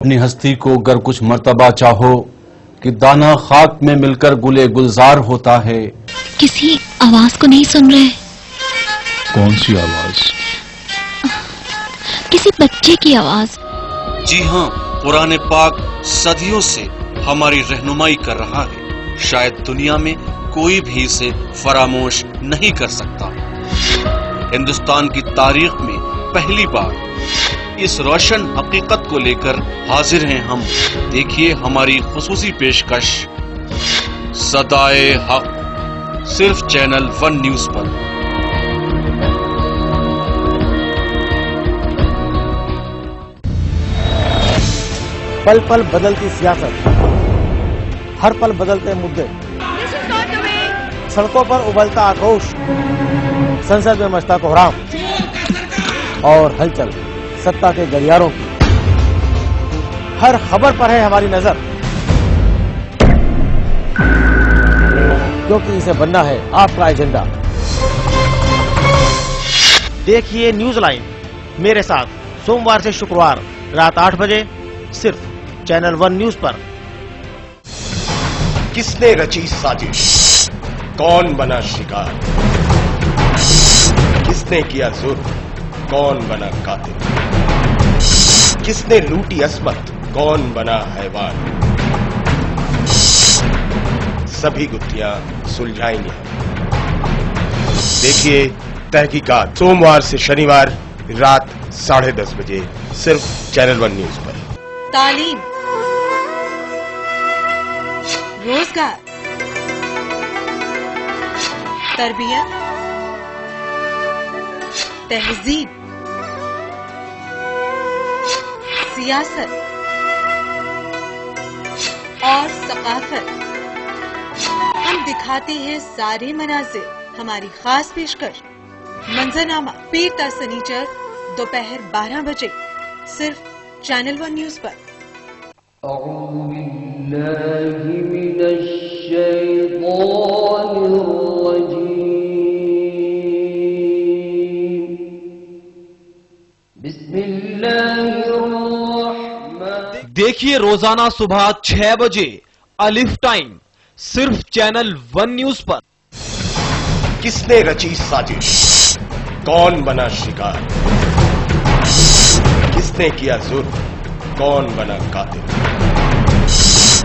اپنی ہستی کو گر کچھ مرتبہ چاہو کہ دانہ خاک میں مل کر گلے گلزار ہوتا ہے. کسی آواز کو نہیں سن رہے؟ کون سی آواز؟ کسی بچے کی آواز. جی ہاں، قرآن پاک صدیوں سے ہماری رہنمائی کر رہا ہے. شاید دنیا میں کوئی بھی اسے فراموش نہیں کر سکتا. ہندوستان کی تاریخ میں پہلی بار اس روشن حقیقت کو لے کر حاضر ہیں ہم. دیکھیے ہماری خصوصی پیشکش صدائے حق، صرف چینل 1 نیوز پر. پل پل بدلتی سیاست، ہر پل بدلتے مدے، سڑکوں پر ابلتا آکروش، سنسد میں مچتا کوہرام اور ہلچل ستا کے گلیاروں کی. ہر خبر پر ہے ہماری نظر، کیونکہ اسے بننا ہے آپ کا ایجنڈا. دیکھیے نیوز لائن میرے ساتھ سوموار سے شکروار رات 8 بجے صرف چینل 1 نیوز پر. کس نے رچی سازش؟ کون بنا شکار؟ کس نے کیا ظلم؟ کون بنا قاتل؟ کس نے لوٹی عصمت؟ کون بنا حیوان؟ سبھی گتھیاں سلجھائیں گے. دیکھیے تحقیقات سوموار سے شنیوار رات 10:30 بجے صرف چینل 1 نیوز پر. تعلیم، روزگار، تربیت، تہذیب، سیاست اور ثقافت. ہم دکھاتے ہیں سارے مناظر. ہماری خاص پیشکش منظرنامہ پیر تا سنیچر دوپہر 12 بجے صرف چینل 1 نیوز پر. اعوذ باللہ من الشیطان الرجیم. بسم اللہ الرحمن. دیکھیے روزانہ صبح 6 بجے الف ٹائم صرف چینل 1 نیوز پر. کس نے رچی سازش؟ کون بنا شکار؟ کس نے کیا ظلم؟ کون بنا قاتل؟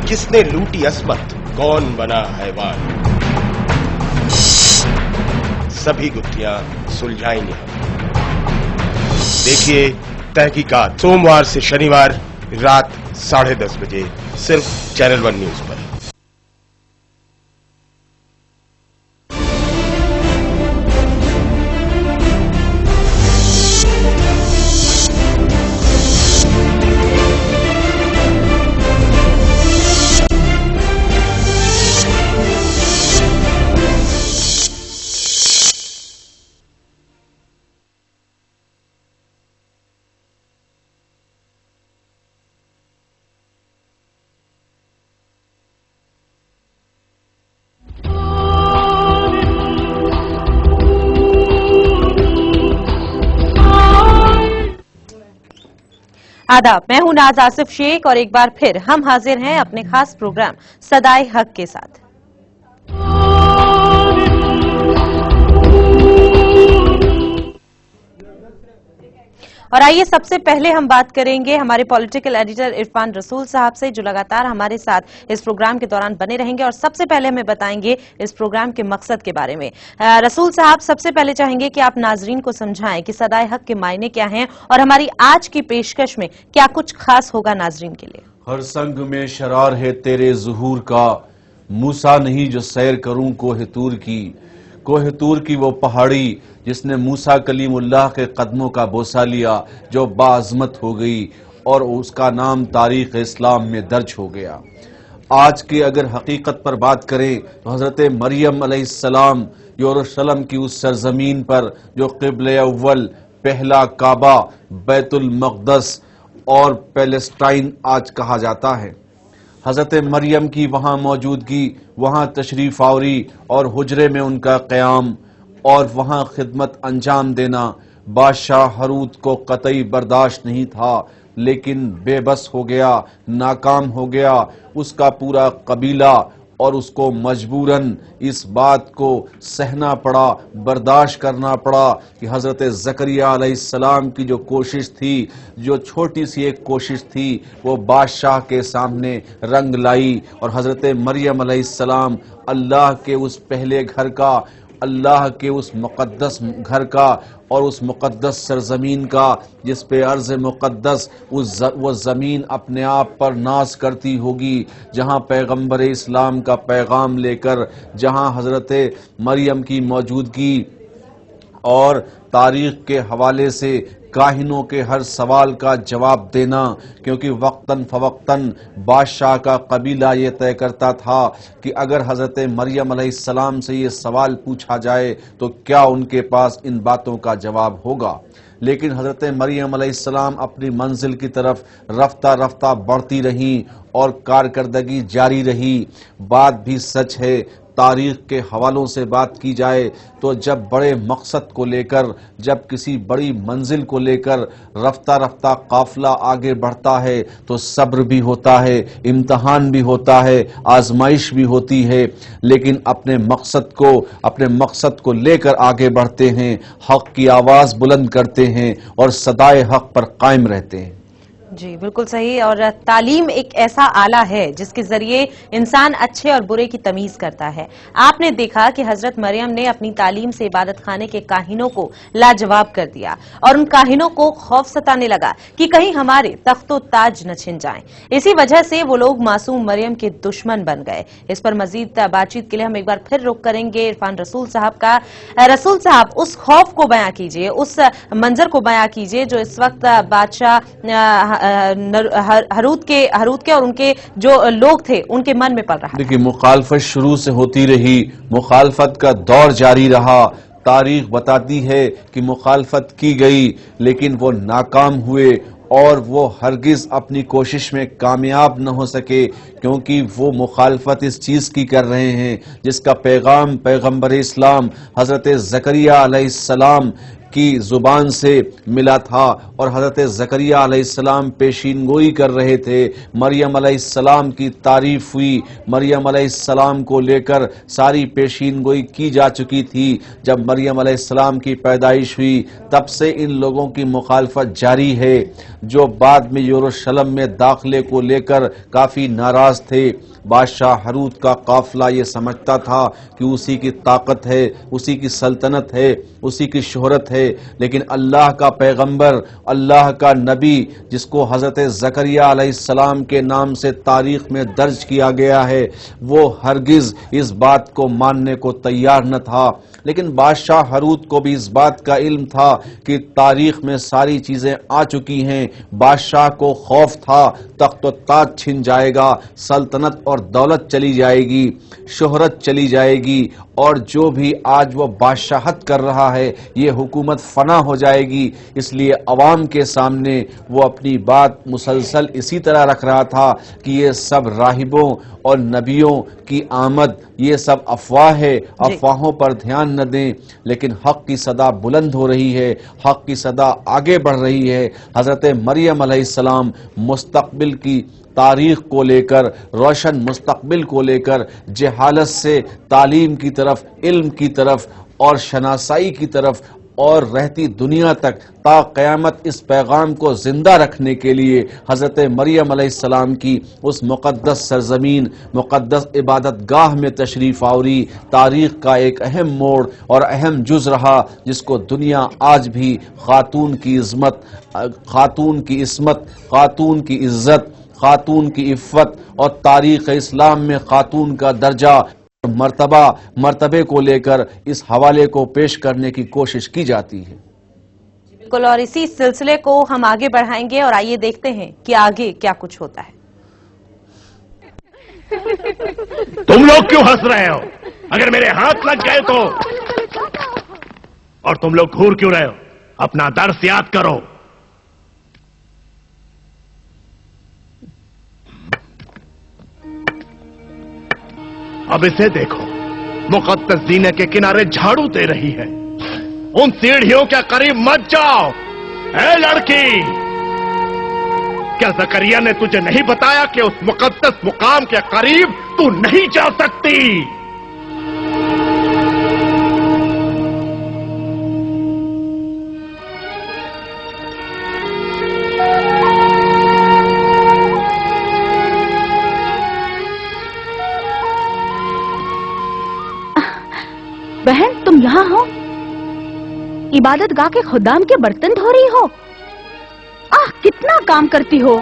کس نے لوٹی عصمت؟ کون بنا حیوان؟ سبھی گتھیاں سلجھائیں گے ہم. دیکھیے تحقیقات سوموار سے شنیوار رات 10:30 بجے صرف چینل 1 نیوز پر. آداب، میں ہوں ناز آصف شیخ اور ایک بار پھر ہم حاضر ہیں اپنے خاص پروگرام صدائے حق کے ساتھ. اور آئیے سب سے پہلے ہم بات کریں گے ہمارے پولیٹیکل ایڈیٹر عرفان رسول صاحب سے، جو لگاتار ہمارے ساتھ اس پروگرام کے دوران بنے رہیں گے اور سب سے پہلے ہمیں بتائیں گے اس پروگرام کے مقصد کے بارے میں. رسول صاحب، سب سے پہلے چاہیں گے کہ آپ ناظرین کو سمجھائیں کہ صدائے حق کے معنی کیا ہیں اور ہماری آج کی پیشکش میں کیا کچھ خاص ہوگا ناظرین کے لیے. ہر سنگ میں شرار ہے تیرے ظہور کا، موسیٰ نہیں جو سیر کروں کوہ طور کی. کوہ طور کی وہ پہاڑی جس نے موسیٰ کلیم اللہ کے قدموں کا بوسہ لیا، جو باعظمت ہو گئی اور اس کا نام تاریخ اسلام میں درج ہو گیا. آج کی اگر حقیقت پر بات کریں تو حضرت مریم علیہ السلام یروشلم کی اس سرزمین پر جو قبلہ اول، پہلا کعبہ، بیت المقدس اور پیلسٹائن آج کہا جاتا ہے، حضرت مریم کی وہاں موجودگی، وہاں تشریف آوری اور حجرے میں ان کا قیام اور وہاں خدمت انجام دینا بادشاہ ہروت کو قطعی برداشت نہیں تھا. لیکن بے بس ہو گیا، ناکام ہو گیا۔ اس کا پورا قبیلہ اور اس کو مجبوراً اس بات کو سہنا پڑا، برداشت کرنا پڑا کہ حضرت زکریا علیہ السلام کی جو کوشش تھی، جو چھوٹی سی ایک کوشش تھی، وہ بادشاہ کے سامنے رنگ لائی، اور حضرت مریم علیہ السلام اللہ کے اس پہلے گھر کا، اللہ کے اس مقدس گھر کا اور اس مقدس سرزمین کا جس پہ ارض مقدس وہ زمین اپنے آپ پر ناز کرتی ہوگی، جہاں پیغمبر اسلام کا پیغام لے کر، جہاں حضرت مریم کی موجودگی اور تاریخ کے حوالے سے کاہنوں کے ہر سوال کا جواب دینا، کیونکہ وقتاً فوقتاً بادشاہ کا قبیلہ یہ طے کرتا تھا کہ اگر حضرت مریم علیہ السلام سے یہ سوال پوچھا جائے تو کیا ان کے پاس ان باتوں کا جواب ہوگا۔ لیکن حضرت مریم علیہ السلام اپنی منزل کی طرف رفتہ رفتہ بڑھتی رہیں اور کارکردگی جاری رہی۔ بات بھی سچ ہے، تاریخ کے حوالوں سے بات کی جائے تو جب بڑے مقصد کو لے کر، جب کسی بڑی منزل کو لے کر رفتہ رفتہ قافلہ آگے بڑھتا ہے تو صبر بھی ہوتا ہے، امتحان بھی ہوتا ہے، آزمائش بھی ہوتی ہے، لیکن اپنے مقصد کو لے کر آگے بڑھتے ہیں، حق کی آواز بلند کرتے ہیں اور صدائے حق پر قائم رہتے ہیں۔ جی بالکل صحیح، اور تعلیم ایک ایسا آلہ ہے جس کے ذریعے انسان اچھے اور برے کی تمیز کرتا ہے۔ آپ نے دیکھا کہ حضرت مریم نے اپنی تعلیم سے عبادت خانے کے کاہنوں کو لاجواب کر دیا، اور ان کاہنوں کو خوف ستانے لگا کہ کہیں ہمارے تخت و تاج نہ چھن جائیں۔ اسی وجہ سے وہ لوگ معصوم مریم کے دشمن بن گئے۔ اس پر مزید بات چیت کے لیے ہم ایک بار پھر رخ کریں گے عرفان رسول صاحب کا۔ رسول صاحب، اس خوف کو بیان کیجئے، اس منظر کو بیان کیجئے جو اس وقت بادشاہ ہروت کے اور ان کے جو لوگ تھے ان کے من میں پڑ رہا۔ دیکھیے، مخالفت شروع سے ہوتی رہی، مخالفت کا دور جاری رہا۔ تاریخ بتاتی ہے کہ مخالفت کی گئی لیکن وہ ناکام ہوئے، اور وہ ہرگز اپنی کوشش میں کامیاب نہ ہو سکے، کیونکہ وہ مخالفت اس چیز کی کر رہے ہیں جس کا پیغام پیغمبر اسلام حضرت زکریا علیہ السلام کی زبان سے ملا تھا، اور حضرت زکریا علیہ السلام پیشین گوئی کر رہے تھے۔ مریم علیہ السلام کی تعریف ہوئی، مریم علیہ السلام کو لے کر ساری پیشین گوئی کی جا چکی تھی۔ جب مریم علیہ السلام کی پیدائش ہوئی تب سے ان لوگوں کی مخالفت جاری ہے، جو بعد میں یروشلم میں داخلے کو لے کر کافی ناراض تھے۔ بادشاہ ہروت کا قافلہ یہ سمجھتا تھا کہ اسی کی طاقت ہے، اسی کی سلطنت ہے، اسی کی شہرت ہے، لیکن اللہ کا پیغمبر، اللہ کا نبی، جس کو حضرت زکریا علیہ السلام کے نام سے تاریخ میں درج کیا گیا ہے، وہ ہرگز اس بات کو ماننے کو تیار نہ تھا۔ لیکن بادشاہ ہروت کو بھی اس بات کا علم تھا کہ تاریخ میں ساری چیزیں آ چکی ہیں۔ بادشاہ کو خوف تھا تخت و تاج چھن جائے گا، سلطنت اور دولت چلی جائے گی، شہرت چلی جائے گی، اور جو بھی آج وہ بادشاہت کر رہا ہے یہ حکومت فنا ہو جائے گی۔ اس لیے عوام کے سامنے وہ اپنی بات مسلسل اسی طرح رکھ رہا تھا کہ یہ سب راہبوں اور نبیوں کی آمد، یہ سب افواہ ہے، افواہوں پر دھیان نہ دیں۔ لیکن حق کی صدا بلند ہو رہی ہے، حق کی صدا آگے بڑھ رہی ہے۔ حضرت مریم علیہ السلام مستقبل کی تاریخ کو لے کر، روشن مستقبل کو لے کر، جہالت سے تعلیم کی طرف، علم کی طرف اور شناسائی کی طرف اور رہتی دنیا تک تا قیامت اس پیغام کو زندہ رکھنے کے لیے حضرت مریم علیہ السلام کی اس مقدس سرزمین، مقدس عبادت گاہ میں تشریف آوری تاریخ کا ایک اہم موڑ اور اہم جز رہا، جس کو دنیا آج بھی خاتون کی عظمت، خاتون کی عصمت، خاتون کی عزت، خاتون کی عفت اور تاریخ اسلام میں خاتون کا درجہ مرتبے کو لے کر اس حوالے کو پیش کرنے کی کوشش کی جاتی ہے۔ بالکل، اور اسی سلسلے کو ہم آگے بڑھائیں گے، اور آئیے دیکھتے ہیں کہ آگے کیا کچھ ہوتا ہے۔ تم لوگ کیوں ہنس رہے ہو؟ اگر میرے ہاتھ لگ گئے تو؟ اور تم لوگ گھور کیوں رہے ہو؟ اپنا درس یاد کرو۔ اب اسے دیکھو، مقدس زینے کے کنارے جھاڑو دے رہی ہے۔ ان سیڑھیوں کے قریب مت جاؤ۔ اے لڑکی، क्या जकरिया ने तुझे नहीं बताया कि उस मुकद्दस मुकाम के करीब तू नहीं जा सकती? बहन, तुम यहाँ हो? इबादत गाह के खुदाम के बर्तन धो रही हो? आह, कितना काम करती हो।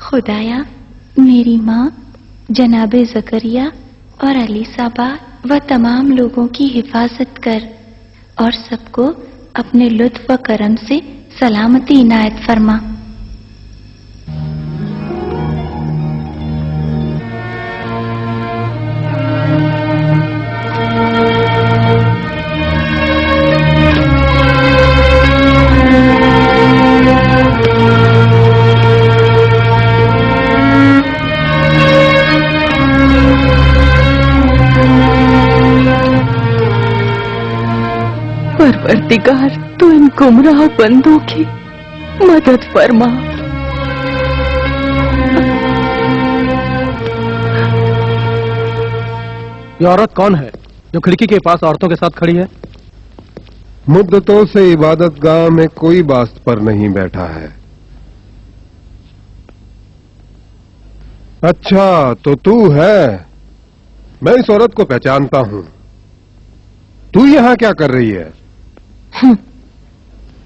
खुदाया, मेरी माँ जनाबे ज़करिया और अली साबा व तमाम लोगों की हिफाजत कर और सबको अपने लुत्फ व करम से सलामती इनायत फरमा। परवरदिगार, तू इन गुमराह बंदों की मदद फरमा। ये औरत कौन है जो खिड़की के पास औरतों के साथ खड़ी है? मुद्दतों से इबादत गाह में कोई बास्त पर नहीं बैठा है। अच्छा, तो तू है। मैं इस औरत को पहचानता हूं। तू यहां क्या कर रही है?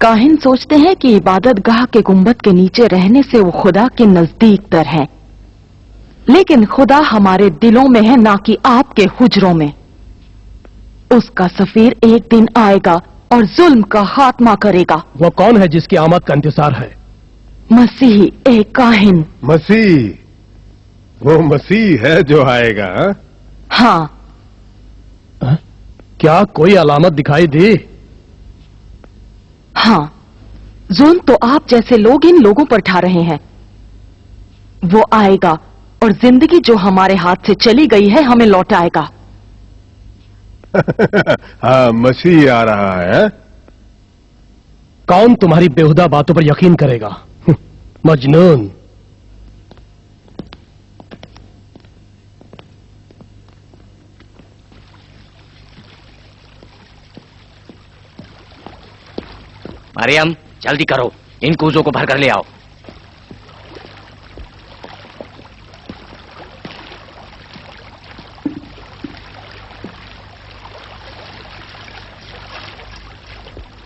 काहिन सोचते हैं कि इबादत गाह के गुंबद के नीचे रहने से वो खुदा के नजदीक तर है, लेकिन खुदा हमारे दिलों में है, ना कि आपके हुजरों में। उसका सफीर एक दिन आएगा और जुल्म का खात्मा करेगा। वो कौन है जिसकी आमद का इंतजार है? मसीह, एक काहिन। मसीह? वो मसीह है जो आएगा? हाँ। क्या कोई अलामत दिखाई दी? हाँ, जुल्म तो आप जैसे लोग इन लोगों पर ढा रहे हैं। वो आएगा और जिंदगी जो हमारे हाथ से चली गई है हमें लौटाएगा। हाँ, मसीह आ रहा है। कौन तुम्हारी बेहुदा बातों पर यकीन करेगा? मजनून। मरियम, जल्दी करो, इन कूजों को भर कर ले आओ।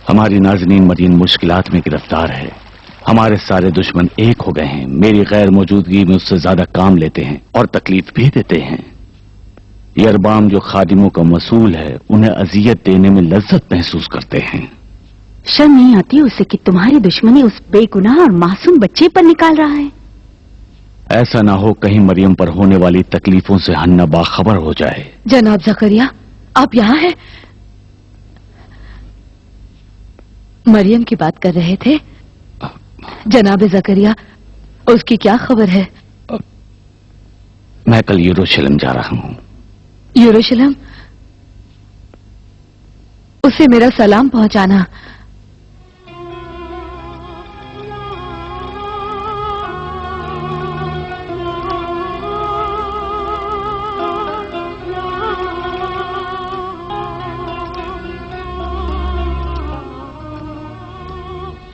हमारी नाज़नीन मरीन मुश्किलात में गिरफ्तार है। हमारे सारे दुश्मन एक हो गए हैं। मेरी गैर मौजूदगी में उससे ज्यादा काम लेते हैं और तकलीफ भी देते हैं। यरबाम जो खादिमों का मसूल है, उन्हें अजियत देने में लज्जत महसूस करते हैं। शर्म नहीं आती उसे कि तुम्हारी दुश्मनी उस बेगुनाह और मासूम बच्चे पर निकाल रहा है? ऐसा ना हो कहीं मरियम पर होने वाली तकलीफों से हन्ना बाखबर हो जाए। जनाब ज़करिया, आप यहाँ हैं? मरियम की बात कर रहे थे। जनाब ज़करिया, उसकी क्या खबर है? मैं कल यरूशलेम जा रहा हूँ। यरूशलेम? उसे मेरा सलाम पहुंचाना।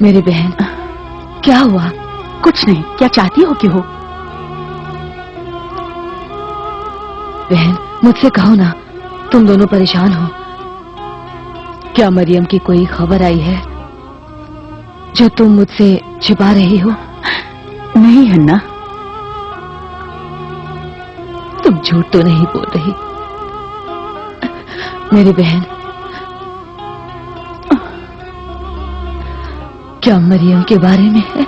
मेरी बहन, क्या हुआ? कुछ नहीं। क्या चाहती हो कि हो? बहन, मुझसे कहो ना, तुम दोनों परेशान हो। क्या मरियम की कोई खबर आई है जो तुम मुझसे छिपा रही हो? नहीं हन्ना, तुम झूठ तो नहीं बोल रही। मेरी बहन, क्या मरियम के बारे में है?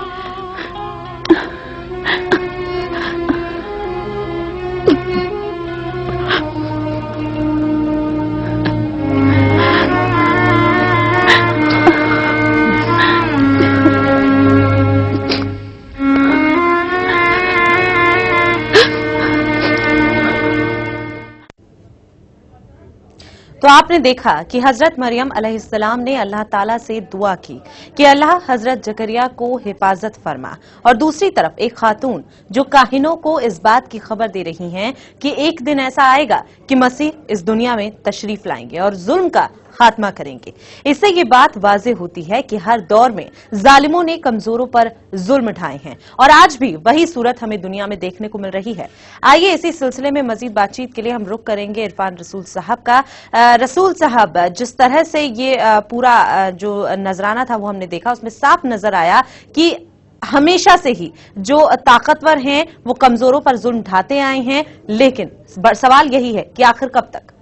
तो आपने देखा कि हजरत मरियम अलैहिस्सलाम ने अल्लाह ताला से दुआ की कि अल्लाह हजरत जकरिया को हिफाजत फरमा, और दूसरी तरफ एक खातून जो काहिनों को इस बात की खबर दे रही हैं कि एक दिन ऐसा आएगा कि मसीह इस दुनिया में तशरीफ लाएंगे और जुल्म का खात्मा करेंगे। इससे ये बात वाज़ेह होती है कि हर दौर में जालिमों ने कमजोरों पर जुल्म ढाए हैं और आज भी वही सूरत हमें दुनिया में देखने को मिल रही है। आइए इसी सिलसिले में मजीद बातचीत के लिए हम रुख करेंगे इरफान रसूल साहब का। रसूल साहब, जिस तरह से ये पूरा जो नजराना था वो हमने देखा, उसमें साफ नजर आया कि हमेशा से ही जो ताकतवर हैं वो कमजोरों पर जुल्म ढाते आए हैं, लेकिन सवाल यही है कि आखिर कब तक।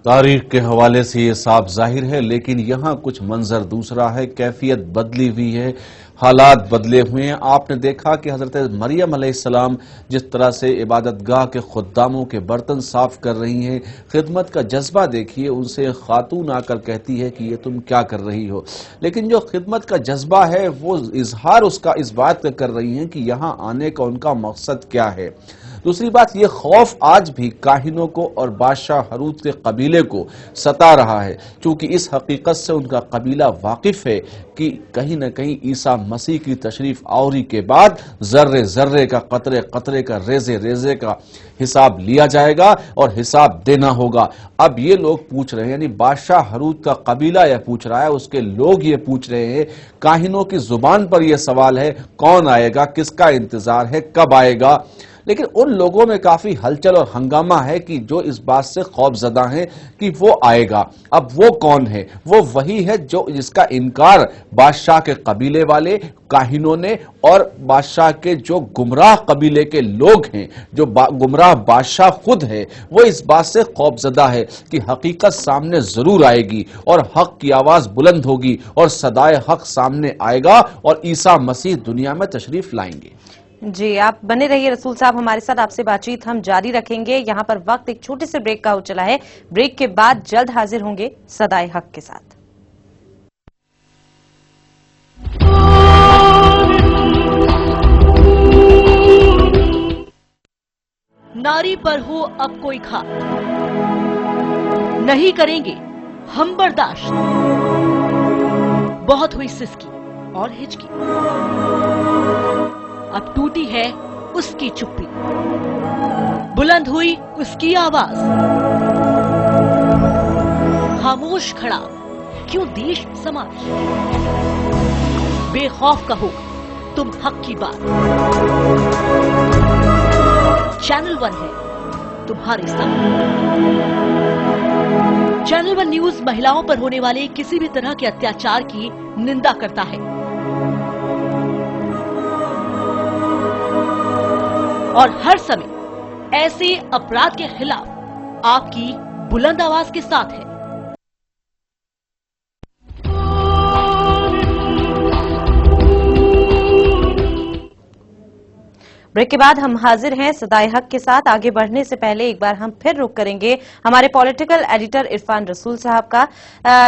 तारीख के हवाले से ये साफ जाहिर है, लेकिन यहाँ कुछ मंजर दूसरा है। कैफियत बदली हुई है, हालात बदले हुए हैं। आपने देखा कि हजरत मरियम अलैहिस्सलाम जिस तरह से इबादतगाह के खुद्दामों के बर्तन साफ कर रही हैं, खिदमत का जज्बा देखिए। उनसे खातून आकर कहती है कि ये तुम क्या कर रही हो, लेकिन जो खिदमत का जज्बा है वो इजहार उसका इस बात का कर रही हैं कि यहाँ आने का उनका मकसद क्या है। दूसरी बात, ये खौफ आज भी काहिनों को और बादशाह हरूत के कबीले को सता रहा है, क्योंकि इस हकीकत से उनका कबीला वाकिफ है कि कहीं न कहीं ईसा मसीह की तशरीफ आवरी के बाद जर्रे जर्रे का, कतरे कतरे का, रेजे रेजे का हिसाब लिया जाएगा और हिसाब देना होगा। अब ये लोग पूछ रहे हैं, यानी बादशाह हरूत का कबीला यह पूछ रहा है, उसके लोग ये पूछ रहे हैं, काहिनों की जुबान पर यह सवाल है कौन आएगा, किसका इंतजार है, कब आएगा। लेकिन उन लोगों में काफी हलचल और हंगामा है कि जो इस बात से खौफजदा हैं कि वो आएगा। अब वो कौन है? वो वही है जो जिसका इनकार बादशाह के कबीले वाले, काहिनों ने और बादशाह के जो गुमराह कबीले के लोग हैं, जो गुमराह बादशाह खुद है, वो इस बात से खौफजदा है कि हकीकत सामने जरूर आएगी और हक की आवाज बुलंद होगी और सदाए हक सामने आएगा और ईसा मसीह दुनिया में तशरीफ लाएंगे। जी, आप बने रहिए रसूल साहब हमारे साथ, आपसे बातचीत हम जारी रखेंगे। यहाँ पर वक्त एक छोटे से ब्रेक का हो चला है, ब्रेक के बाद जल्द हाजिर होंगे सदाए हक के साथ। नारी पर हो अब कोई घात, नहीं करेंगे हम बर्दाश्त। बहुत हुई सिसकी और हिचकी, अब टूटी है उसकी चुप्पी, बुलंद हुई उसकी आवाज। खामोश खड़ा क्यों देश समाज, बेखौफ कहो तुम हक की बात। चैनल 1 है तुम्हारे साथ। चैनल 1 न्यूज महिलाओं पर होने वाले किसी भी तरह के अत्याचार की निंदा करता है और हर समय ऐसे अपराध के खिलाफ आपकी बुलंद आवाज के साथ है। ब्रेक के बाद हम हाजिर हैं सदाए हक के साथ। आगे बढ़ने से पहले एक बार हम फिर रुक करेंगे हमारे पॉलिटिकल एडिटर इरफान रसूल साहब का।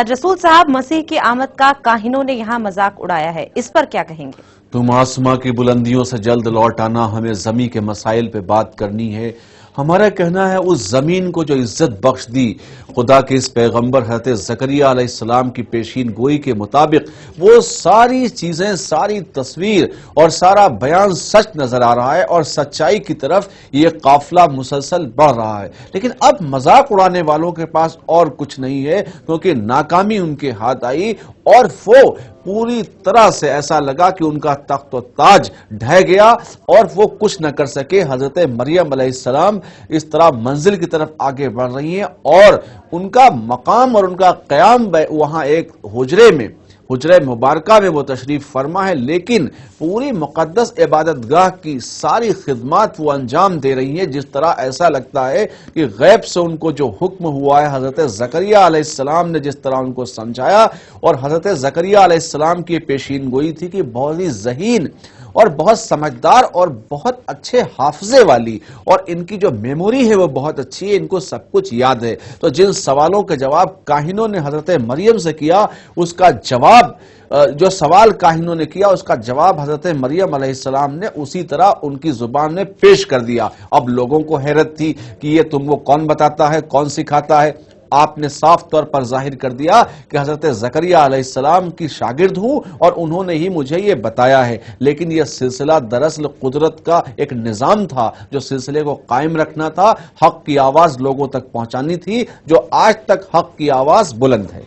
रसूल साहब, मसीह की आमद का काहिनों ने यहाँ मजाक उड़ाया है, इस पर क्या कहेंगे? तुम आसमां की बुलंदियों से जल्द लौट आना, हमें जमी के मसाइल पे बात करनी है। हमारा कहना है उस जमीन को जो इज्जत बख्श दी खुदा के इस पैगंबर हज़रत ज़करिया अलैहिस्सलाम की पेशीन गोई के मुताबिक, वो सारी चीजें, सारी तस्वीर और सारा बयान सच नजर आ रहा है और सच्चाई की तरफ ये काफिला मुसलसल बढ़ रहा है। लेकिन अब मजाक उड़ाने वालों के पास और कुछ नहीं है, क्योंकि नाकामी उनके हाथ आई और वो पूरी तरह से ऐसा लगा कि उनका तख्त व ताज ढह गया और वो कुछ न कर सके। हजरत मरियम अलैहिस्सलाम इस तरह मंजिल की तरफ आगे बढ़ रही हैं और उनका मकाम और उनका क़याम वहां एक हुजरे में, हुजरे मुबारका में वो तशरीफ फरमा है, लेकिन पूरी मुक़द्दस इबादतगाह की सारी खिदमात वो अंजाम दे रही हैं। जिस तरह ऐसा लगता है कि गैब से उनको जो हुक्म हुआ है, हज़रत ज़करिया अलैहिस्सलाम ने जिस तरह उनको समझाया, और हज़रत ज़करिया अलैहिस्सलाम की पेशीन गोई थी कि बहुत ही ज़हीन और बहुत समझदार और बहुत अच्छे हाफजे वाली, और इनकी जो मेमोरी है वो बहुत अच्छी है, इनको सब कुछ याद है। तो जिन सवालों के जवाब काहिनों ने हजरत मरियम से किया, उसका जवाब, जो सवाल काहिनों ने किया उसका जवाब हजरत मरियम अलैहिस्सलाम ने उसी तरह उनकी जुबान में पेश कर दिया। अब लोगों को हैरत थी कि ये तुमको कौन बताता है, कौन सिखाता है। آپ نے صاف طور پر ظاہر کر دیا کہ حضرت زکریہ علیہ السلام کی شاگرد ہوں اور انہوں نے ہی مجھے یہ بتایا ہے، لیکن یہ سلسلہ دراصل قدرت کا ایک نظام تھا جو سلسلے کو قائم رکھنا تھا، حق کی آواز لوگوں تک پہنچانی تھی، جو آج تک حق کی آواز بلند ہے۔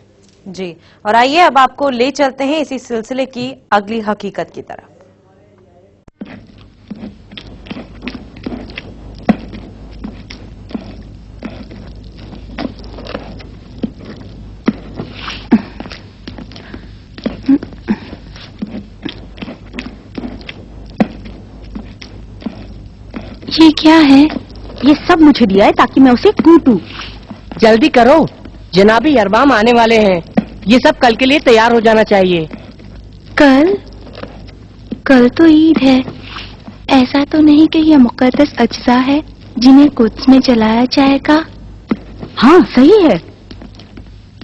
جی، اور آئیے اب آپ کو لے چلتے ہیں اسی سلسلے کی اگلی حقیقت کی طرف۔ یہ کیا ہے؟ یہ سب مجھے دیا ہے تاکہ میں اسے کوٹوں۔ جلدی کرو، جنابی اربام آنے والے ہیں، یہ سب کل کے لیے تیار ہو جانا چاہیے۔ کل تو عید ہے، ایسا تو نہیں کہ یہ مقدس اجزاء ہے جنہیں قدس میں جلایا جائے گا؟ ہاں صحیح ہے۔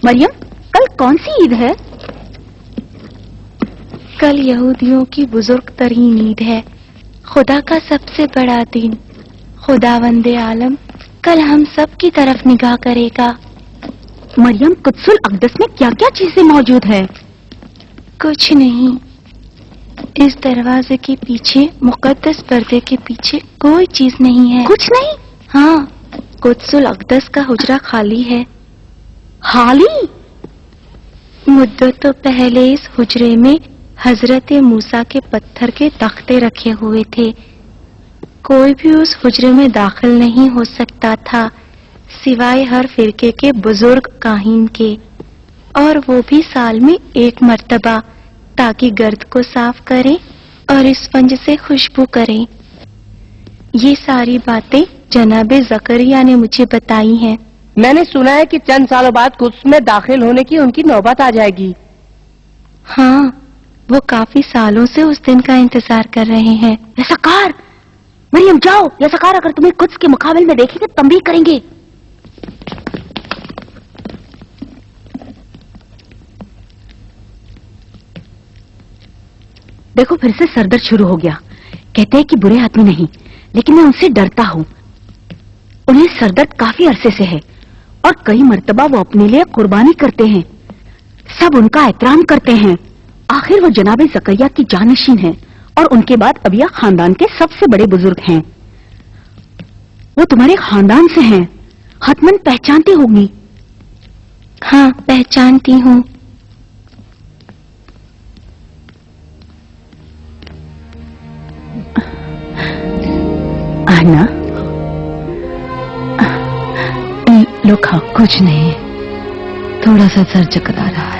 مریم، کل کون سی عید ہے؟ کل یہودیوں کی بزرگ ترین عید ہے، خدا کا سب سے بڑا دن۔ خداوند عالم کل ہم سب کی طرف نگاہ کرے گا۔ مریم، قدس الاقدس میں کیا کیا چیزیں موجود ہیں؟ کچھ نہیں، اس دروازے کے پیچھے، مقدس پردے کے پیچھے کوئی چیز نہیں ہے۔ کچھ نہیں؟ ہاں، قدس الاقدس کا حجرہ خالی ہے۔ خالی؟ مدتوں پہلے اس حجرے میں حضرت موسیٰ کے پتھر کے تختے رکھے ہوئے تھے، کوئی بھی اس حجرے میں داخل نہیں ہو سکتا تھا سوائے ہر فرقے کے بزرگ کاہن کے، اور وہ بھی سال میں ایک مرتبہ، تاکہ گرد کو صاف کریں اور اسفنج سے خوشبو کریں۔ یہ ساری باتیں جناب زکریا نے مجھے بتائی ہیں۔ میں نے سنا ہے کہ چند سالوں بعد قدس میں داخل ہونے کی ان کی نوبت آ جائے گی۔ ہاں، وہ کافی سالوں سے اس دن کا انتظار کر رہے ہیں۔ یسکار، مریم جاؤ، یسکار اگر تمہیں قدس کے مقابل میں دیکھیں گے تنبیہ کریں گے۔ دیکھو پھر سے سردرد شروع ہو گیا، کہتے ہیں کہ برے آدمی نہیں، لیکن میں ان سے ڈرتا ہوں۔ انہیں سردرد کافی عرصے سے ہے اور کئی مرتبہ وہ اپنے لیے قربانی کرتے ہیں، سب ان کا احترام کرتے ہیں۔ آخر وہ جناب زکریا کی جانشین ہیں اور ان کے بعد ابیا خاندان کے سب سے بڑے بزرگ ہیں۔ وہ تمہارے خاندان سے ہیں، حتمن پہچانتی ہوگی۔ ہاں، پہچانتی ہوں۔ آنا لو کھا، کچھ نہیں، تھوڑا سا سر چکرا رہا ہے۔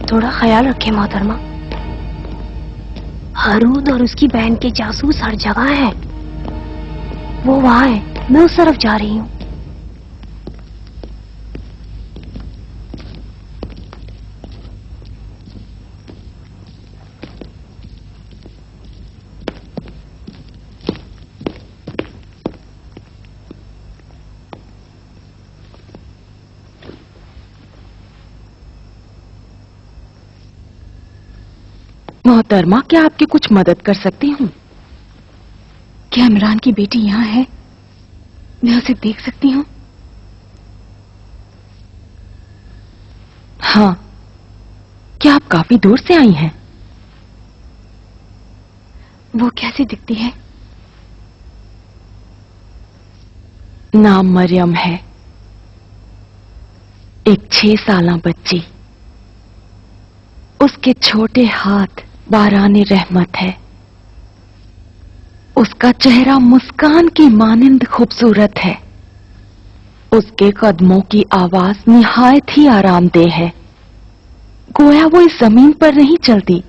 تھوڑا خیال رکھے محترمہ، ہارون اور اس کی بہن کے جاسوس ہر جگہ ہیں، وہ وہاں ہے، میں اس طرف جا رہی ہوں۔ محترمہ، کیا آپ کی کچھ مدد کر سکتی ہوں؟ کیا عمران کی بیٹی یہاں ہے؟ میں اسے دیکھ سکتی ہوں؟ ہاں۔ کیا آپ کافی دور سے آئی ہیں؟ وہ کیسی دکھتی ہے؟ नाम मरियम है, एक 6 साला बच्ची। उसके छोटे हाथ बाराने रहमत है। उसका चेहरा मुस्कान की मानिंद खूबसूरत है। उसके कदमों की आवाज निहायत ही आरामदेह है, गोया वो इस जमीन पर नहीं चलती।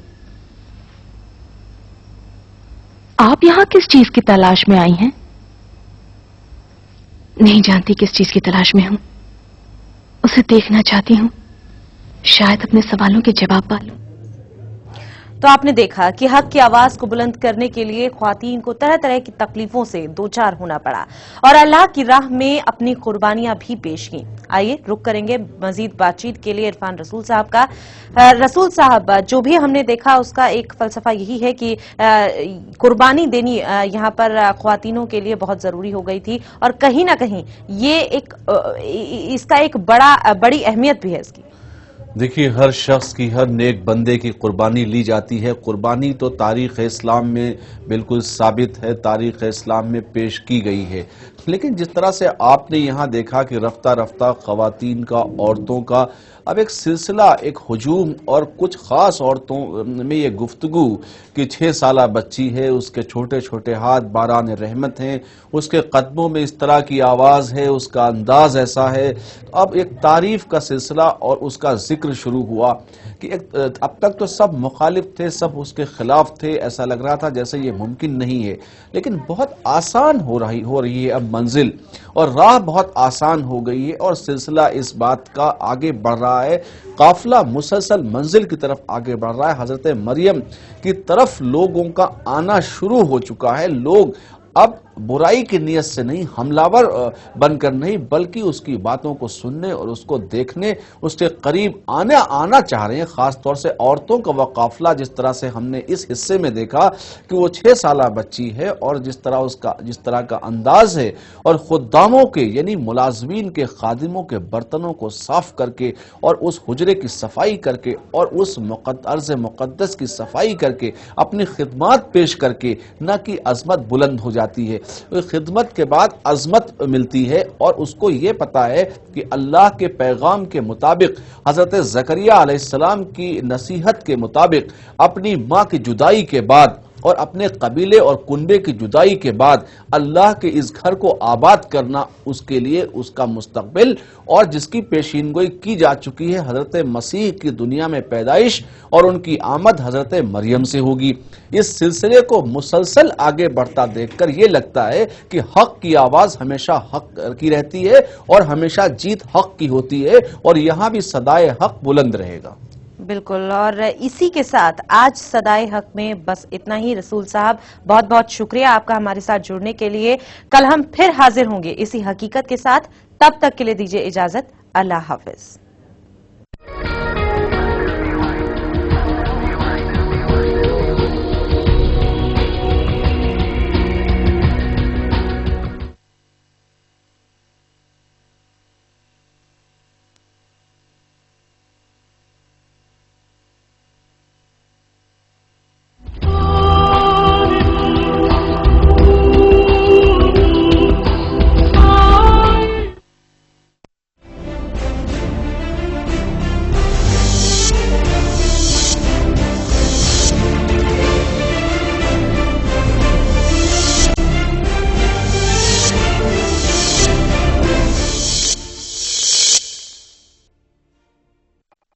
आप यहां किस चीज की तलाश में आई हैं? नहीं जानती किस चीज की तलाश में हूं, उसे देखना चाहती हूं, शायद अपने सवालों के जवाब पा लूं। तो आपने देखा कि हक की आवाज को बुलंद करने के लिए ख्वातीन को तरह तरह की तकलीफों से दो चार होना पड़ा और अल्लाह की राह में अपनी कुर्बानियां भी पेश की। आइए रुक करेंगे मजीद बातचीत के लिए इरफान रसूल साहब का। रसूल साहब, जो भी हमने देखा उसका एक फलसफा यही है कि कुर्बानी देनी यहाँ पर ख्वातीनों के लिए बहुत जरूरी हो गई थी और कहीं ना कहीं ये इसका एक बड़ी अहमियत भी है इसकी। देखिए, हर शख्स की, हर नेक बंदे की कुर्बानी ली जाती है। कुर्बानी तो तारीख़ इस्लाम में बिल्कुल साबित है, तारीख़ इस्लाम में पेश की गई है। लेकिन जिस तरह से आपने यहाँ देखा कि रफ्ता रफ्ता ख़वातीन का, औरतों का अब एक सिलसिला, एक हुजूम और कुछ ख़ास औरतों में ये गुफ्तगू कि 6 साला बच्ची है, उसके छोटे छोटे हाथ बारान रहमत हैं, उसके कदमों में इस तरह की आवाज़ है, उसका अंदाज़ ऐसा है। अब एक तारीफ़ का सिलसिला और उसका जिक्र शुरू हुआ कि अब तक तो सब मुखालिफ थे, सब उसके खिलाफ थे, ऐसा लग रहा था जैसे ये मुमकिन नहीं है। लेकिन बहुत आसान हो रही है अब मंजिल, और राह बहुत आसान हो गई है और सिलसिला इस बात का आगे बढ़ रहा है। काफिला मुसलसल मंजिल की तरफ आगे बढ़ रहा है। हजरत मरियम की तरफ लोगों का आना शुरू हो चुका है। लोग अब बुराई की नीयत से नहीं, हमलावर बनकर नहीं, बल्कि उसकी बातों को सुनने और उसको देखने, उसके करीब आना चाह रहे हैं। खास तौर से औरतों का वह काफिला, जिस तरह से हमने इस हिस्से में देखा कि वो 6 साला बच्ची है और जिस तरह का अंदाज है, और खुद्दामों के यानी मुलाजमीन के, खादिमों के बर्तनों को साफ करके और उस हुजरे की सफाई करके और उस अर्ज़ मुक़द्दस की सफाई करके अपनी खिदमत पेश करके न कि अज़मत बुलंद हो जाती है, खिदमत के बाद अजमत मिलती है। और उसको ये पता है कि अल्लाह के पैगाम के मुताबिक, हजरत ज़करिया अलैहिस्सलाम की नसीहत के मुताबिक, अपनी माँ की जुदाई के बाद और अपने कबीले और कुनबे की जुदाई के बाद अल्लाह के इस घर को आबाद करना उसके लिए उसका मुस्तकबिल, और जिसकी पेशीनगोई की जा चुकी है हजरत मसीह की दुनिया में पैदाइश और उनकी आमद हजरत मरियम से होगी। इस सिलसिले को मुसलसल आगे बढ़ता देखकर ये लगता है कि हक की आवाज हमेशा हक की रहती है और हमेशा जीत हक की होती है, और यहां भी सदाए हक बुलंद रहेगा। बिल्कुल, और इसी के साथ आज सदाए हक में बस इतना ही। रसूल साहब, बहुत बहुत शुक्रिया आपका हमारे साथ जुड़ने के लिए। कल हम फिर हाजिर होंगे इसी हकीकत के साथ, तब तक के लिए दीजिए इजाजत। अल्लाह हाफिज।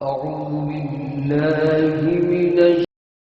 أعوذ